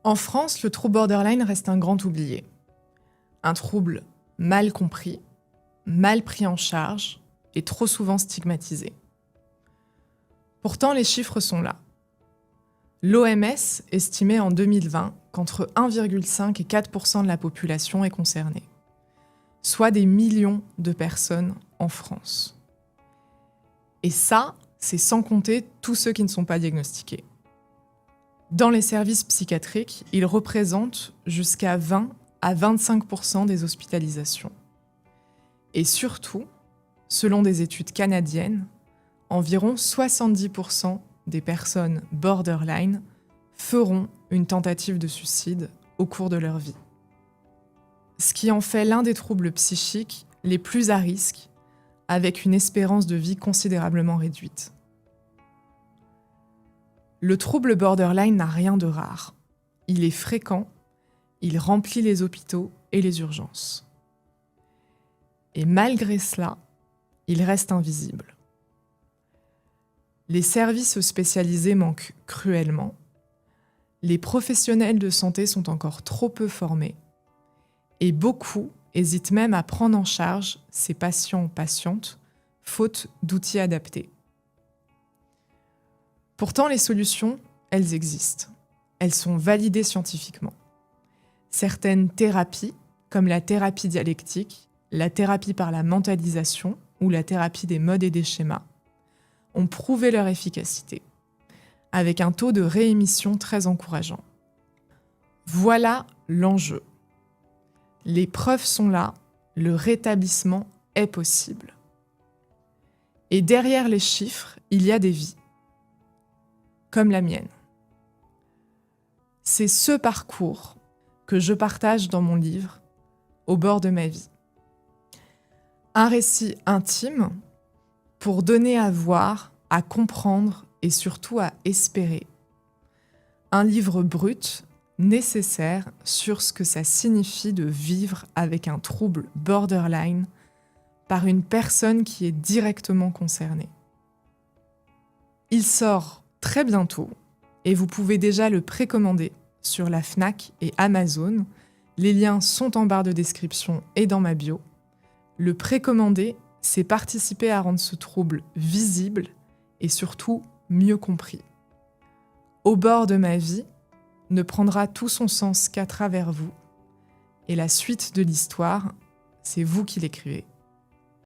En France, le trouble borderline reste un grand oublié. Un trouble mal compris, mal pris en charge et trop souvent stigmatisé. Pourtant, les chiffres sont là. L'OMS estimait en 2020 qu'entre 1,5 et 4% de la population est concernée, soit des millions de personnes en France. Et ça, c'est sans compter tous ceux qui ne sont pas diagnostiqués. Dans les services psychiatriques, ils représentent jusqu'à 20 à 25% des hospitalisations. Et surtout, selon des études canadiennes, environ 70% des personnes borderline feront une tentative de suicide au cours de leur vie. Ce qui en fait l'un des troubles psychiques les plus à risque, avec une espérance de vie considérablement réduite. Le trouble borderline n'a rien de rare. Il est fréquent, il remplit les hôpitaux et les urgences. Et malgré cela, il reste invisible. Les services spécialisés manquent cruellement. Les professionnels de santé sont encore trop peu formés. Et beaucoup hésitent même à prendre en charge ces patients ou patientes, faute d'outils adaptés. Pourtant, les solutions, elles existent. Elles sont validées scientifiquement. Certaines thérapies, comme la thérapie dialectique, la thérapie par la mentalisation ou la thérapie des modes et des schémas, ont prouvé leur efficacité, avec un taux de réémission très encourageant. Voilà l'enjeu. Les preuves sont là, le rétablissement est possible. Et derrière les chiffres, il y a des vies, comme la mienne. C'est ce parcours que je partage dans mon livre « Au bord de ma vie ». Un récit intime pour donner à voir, à comprendre et surtout à espérer. Un livre brut, nécessaire sur ce que ça signifie de vivre avec un trouble borderline par une personne qui est directement concernée. Il sort très bientôt et vous pouvez déjà le précommander sur la Fnac et Amazon. Les liens sont en barre de description et dans ma bio. Le précommander, c'est participer à rendre ce trouble visible et surtout mieux compris. Au bord de ma vie ne prendra tout son sens qu'à travers vous. Et la suite de l'histoire, c'est vous qui l'écrivez.